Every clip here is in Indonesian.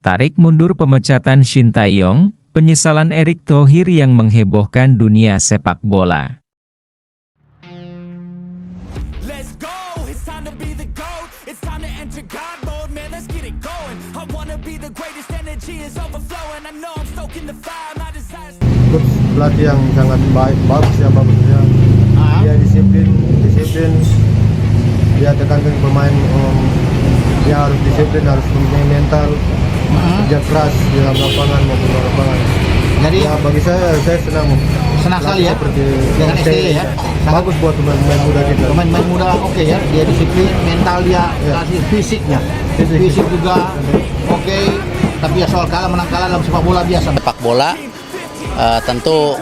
Tarik mundur pemecatan Shin Tae-yong, penyesalan Erick Thohir yang menghebohkan dunia sepak bola. Let's go, it's time to be the GOAT. It's time to enter God mode, man, let's get it going. I wanna be the greatest, energy is overflowing. I know I'm stoking the fire, my desire. Coach pelatih yang sangat bagus ya. Dia disiplin, dia tekankan pemain dia harus disiplin, harus mempunyai mental, kerja keras di dalam lapangan maupun luar lapangan. Jadi ya bagi saya senang sekali ya seperti dengan STY ya. Bagus buat pemain muda kita. Pemain muda oke ya, dia disiplin, mental dia, fisiknya, fisik juga oke. Tapi ya soal kalah menang kalah dalam sepak bola biasa. Sepak bola tentu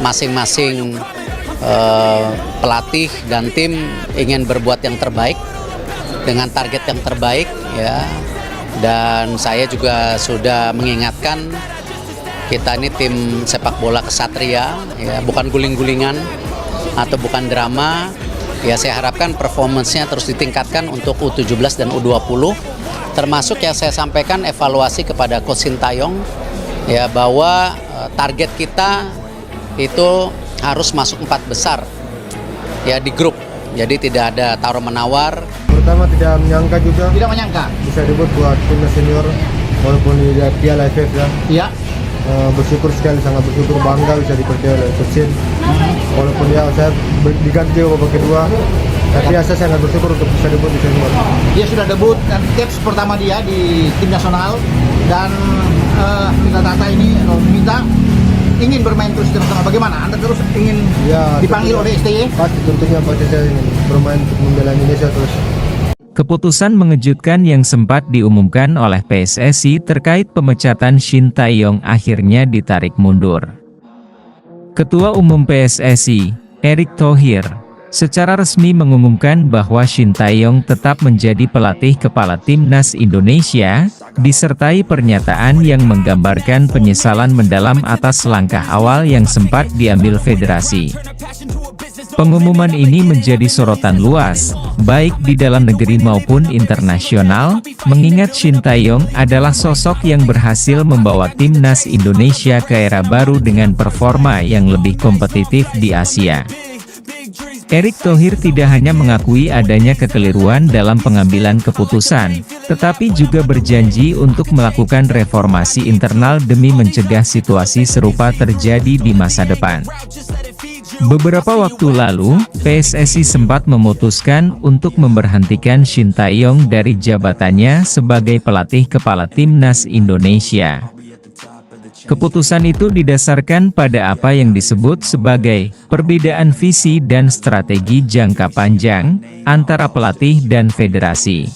masing-masing pelatih dan tim ingin berbuat yang terbaik dengan target yang terbaik ya. Dan saya juga sudah mengingatkan kita ini tim sepak bola kesatria ya, bukan guling-gulingan atau bukan drama. Ya saya harapkan performance-nya terus ditingkatkan untuk U17 dan U20. Termasuk yang saya sampaikan evaluasi kepada Coach Shin Tae-yong ya, bahwa target kita itu harus masuk 4 besar ya di grup. Jadi tidak ada tawar menawar. Pertama tidak menyangka bisa debut buat timnas senior walaupun di Piala AFF ya. Iya. Bersyukur sekali, sangat bersyukur, bangga bisa dipercaya oleh Coach Shin. Walaupun ya saya diganti babak kedua, tapi ya saya sangat bersyukur untuk bisa debut di senior. Dia sudah debut dan caps pertama dia di tim nasional dan minta Tata ini ingin bermain terus di nasional. Bagaimana? Anda terus ingin dipanggil oleh STY? Tentunya pasti saya ingin bermain untuk membela Indonesia terus. Keputusan mengejutkan yang sempat diumumkan oleh PSSI terkait pemecatan Shin Tae-yong akhirnya ditarik mundur. Ketua Umum PSSI, Erick Thohir, secara resmi mengumumkan bahwa Shin Tae-yong tetap menjadi pelatih kepala timnas Indonesia, disertai pernyataan yang menggambarkan penyesalan mendalam atas langkah awal yang sempat diambil federasi. Pengumuman ini menjadi sorotan luas, baik di dalam negeri maupun internasional, mengingat Shin Tae-yong adalah sosok yang berhasil membawa timnas Indonesia ke era baru dengan performa yang lebih kompetitif di Asia. Erick Thohir tidak hanya mengakui adanya kekeliruan dalam pengambilan keputusan, tetapi juga berjanji untuk melakukan reformasi internal demi mencegah situasi serupa terjadi di masa depan. Beberapa waktu lalu, PSSI sempat memutuskan untuk memberhentikan Shin Tae-yong dari jabatannya sebagai pelatih kepala timnas Indonesia. Keputusan itu didasarkan pada apa yang disebut sebagai perbedaan visi dan strategi jangka panjang antara pelatih dan federasi.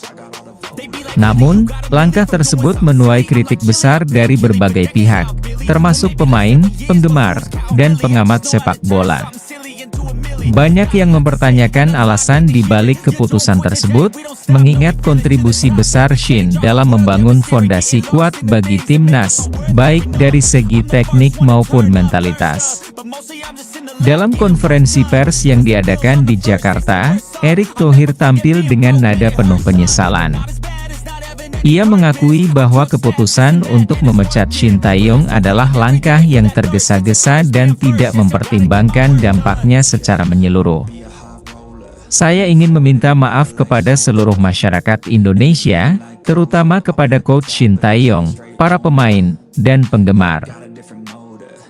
Namun, langkah tersebut menuai kritik besar dari berbagai pihak, termasuk pemain, penggemar, dan pengamat sepak bola. Banyak yang mempertanyakan alasan di balik keputusan tersebut, mengingat kontribusi besar Shin dalam membangun fondasi kuat bagi timnas, baik dari segi teknik maupun mentalitas. Dalam konferensi pers yang diadakan di Jakarta, Erick Thohir tampil dengan nada penuh penyesalan. Ia mengakui bahwa keputusan untuk memecat Shin Tae-yong adalah langkah yang tergesa-gesa dan tidak mempertimbangkan dampaknya secara menyeluruh. Saya ingin meminta maaf kepada seluruh masyarakat Indonesia, terutama kepada Coach Shin Tae-yong, para pemain, dan penggemar.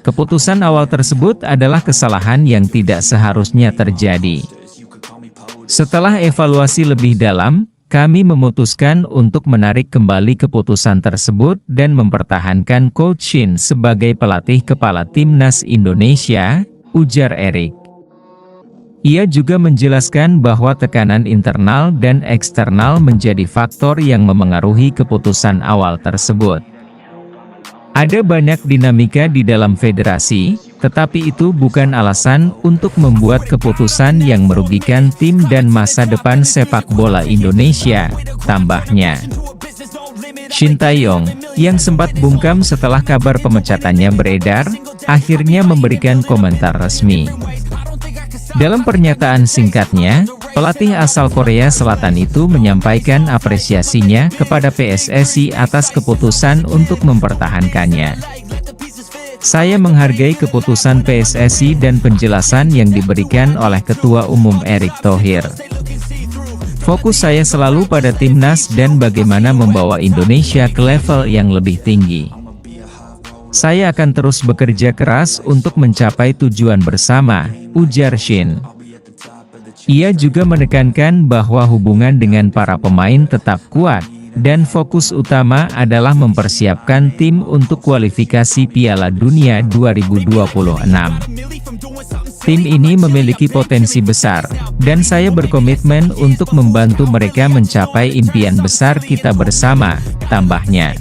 Keputusan awal tersebut adalah kesalahan yang tidak seharusnya terjadi. Setelah evaluasi lebih dalam, kami memutuskan untuk menarik kembali keputusan tersebut dan mempertahankan Coach Shin sebagai pelatih kepala timnas Indonesia, ujar Erick. Ia juga menjelaskan bahwa tekanan internal dan eksternal menjadi faktor yang memengaruhi keputusan awal tersebut. Ada banyak dinamika di dalam federasi, tetapi itu bukan alasan untuk membuat keputusan yang merugikan tim dan masa depan sepak bola Indonesia, tambahnya. Shin Tae-yong, yang sempat bungkam setelah kabar pemecatannya beredar, akhirnya memberikan komentar resmi. Dalam pernyataan singkatnya, Pelatih asal Korea Selatan itu menyampaikan apresiasinya kepada PSSI atas keputusan untuk mempertahankannya. Saya menghargai keputusan PSSI dan penjelasan yang diberikan oleh Ketua Umum Erick Thohir. Fokus saya selalu pada timnas dan bagaimana membawa Indonesia ke level yang lebih tinggi. Saya akan terus bekerja keras untuk mencapai tujuan bersama, ujar Shin. Ia juga menekankan bahwa hubungan dengan para pemain tetap kuat, dan fokus utama adalah mempersiapkan tim untuk kualifikasi Piala Dunia 2026. Tim ini memiliki potensi besar, dan saya berkomitmen untuk membantu mereka mencapai impian besar kita bersama, tambahnya.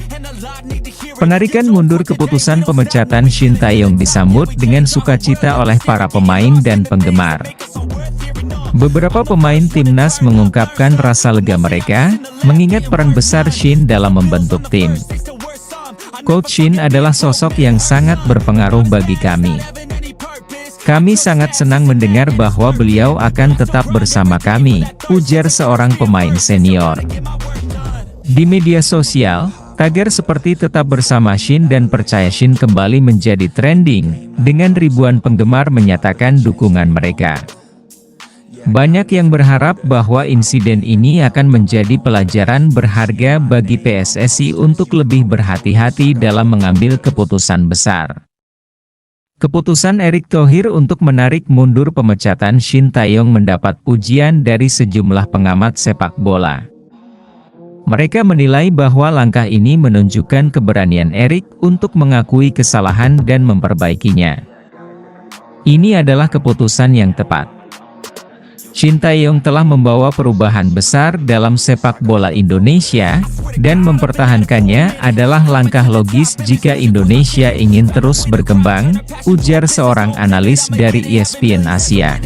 Penarikan mundur keputusan pemecatan Shin Tae-yong disambut dengan sukacita oleh para pemain dan penggemar. Beberapa pemain timnas mengungkapkan rasa lega mereka, mengingat peran besar Shin dalam membentuk tim. Coach Shin adalah sosok yang sangat berpengaruh bagi kami. Kami sangat senang mendengar bahwa beliau akan tetap bersama kami, ujar seorang pemain senior. Di media sosial, tagar seperti tetap bersama Shin dan percaya Shin kembali menjadi trending, dengan ribuan penggemar menyatakan dukungan mereka. Banyak yang berharap bahwa insiden ini akan menjadi pelajaran berharga bagi PSSI untuk lebih berhati-hati dalam mengambil keputusan besar. Keputusan Erick Thohir untuk menarik mundur pemecatan Shin Tae-yong mendapat pujian dari sejumlah pengamat sepak bola. Mereka menilai bahwa langkah ini menunjukkan keberanian Erick untuk mengakui kesalahan dan memperbaikinya. Ini adalah keputusan yang tepat. Shin Tae-yong telah membawa perubahan besar dalam sepak bola Indonesia, dan mempertahankannya adalah langkah logis jika Indonesia ingin terus berkembang, ujar seorang analis dari ESPN Asia.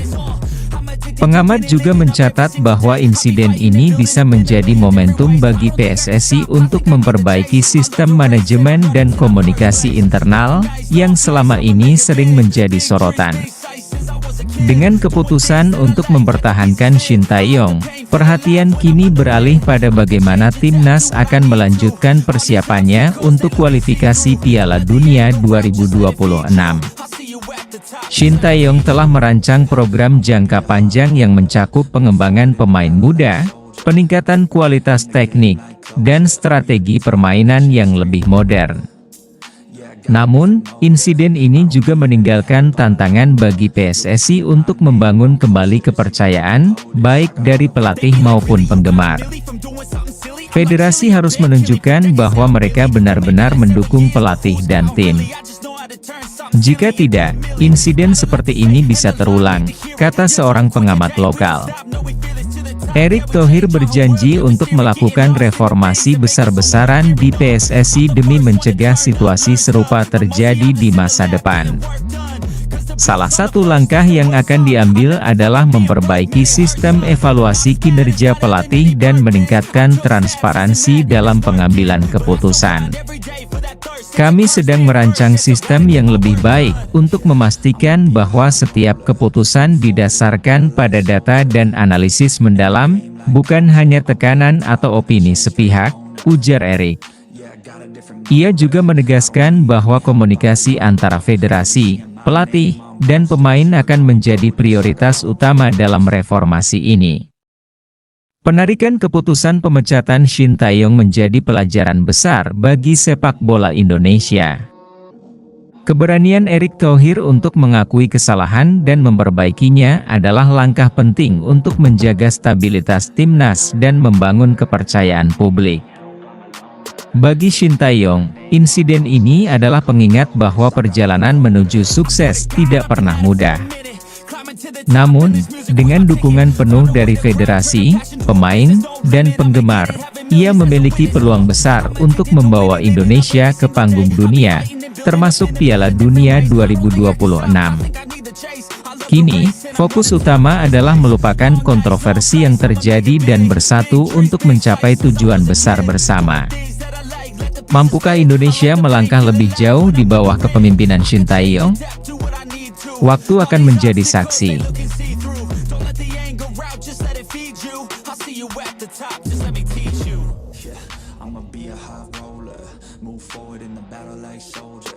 Pengamat juga mencatat bahwa insiden ini bisa menjadi momentum bagi PSSI untuk memperbaiki sistem manajemen dan komunikasi internal, yang selama ini sering menjadi sorotan. Dengan keputusan untuk mempertahankan Shin Tae-yong, perhatian kini beralih pada bagaimana timnas akan melanjutkan persiapannya untuk kualifikasi Piala Dunia 2026. Shin Tae-yong telah merancang program jangka panjang yang mencakup pengembangan pemain muda, peningkatan kualitas teknik, dan strategi permainan yang lebih modern. Namun, insiden ini juga meninggalkan tantangan bagi PSSI untuk membangun kembali kepercayaan, baik dari pelatih maupun penggemar. Federasi harus menunjukkan bahwa mereka benar-benar mendukung pelatih dan tim. Jika tidak, insiden seperti ini bisa terulang, kata seorang pengamat lokal. Erick Thohir berjanji untuk melakukan reformasi besar-besaran di PSSI demi mencegah situasi serupa terjadi di masa depan. Salah satu langkah yang akan diambil adalah memperbaiki sistem evaluasi kinerja pelatih dan meningkatkan transparansi dalam pengambilan keputusan. Kami sedang merancang sistem yang lebih baik untuk memastikan bahwa setiap keputusan didasarkan pada data dan analisis mendalam, bukan hanya tekanan atau opini sepihak, ujar Erick. Ia juga menegaskan bahwa komunikasi antara federasi, pelatih, dan pemain akan menjadi prioritas utama dalam reformasi ini. Penarikan keputusan pemecatan Shin Tae-yong menjadi pelajaran besar bagi sepak bola Indonesia. Keberanian Erick Thohir untuk mengakui kesalahan dan memperbaikinya adalah langkah penting untuk menjaga stabilitas timnas dan membangun kepercayaan publik. Bagi Shin Tae-yong, insiden ini adalah pengingat bahwa perjalanan menuju sukses tidak pernah mudah. Namun, dengan dukungan penuh dari federasi, pemain, dan penggemar, ia memiliki peluang besar untuk membawa Indonesia ke panggung dunia, termasuk Piala Dunia 2026. Kini, fokus utama adalah melupakan kontroversi yang terjadi dan bersatu untuk mencapai tujuan besar bersama. Mampukah Indonesia melangkah lebih jauh di bawah kepemimpinan Shin Tae-yong? Waktu akan menjadi saksi. forward in the battle like soldiers.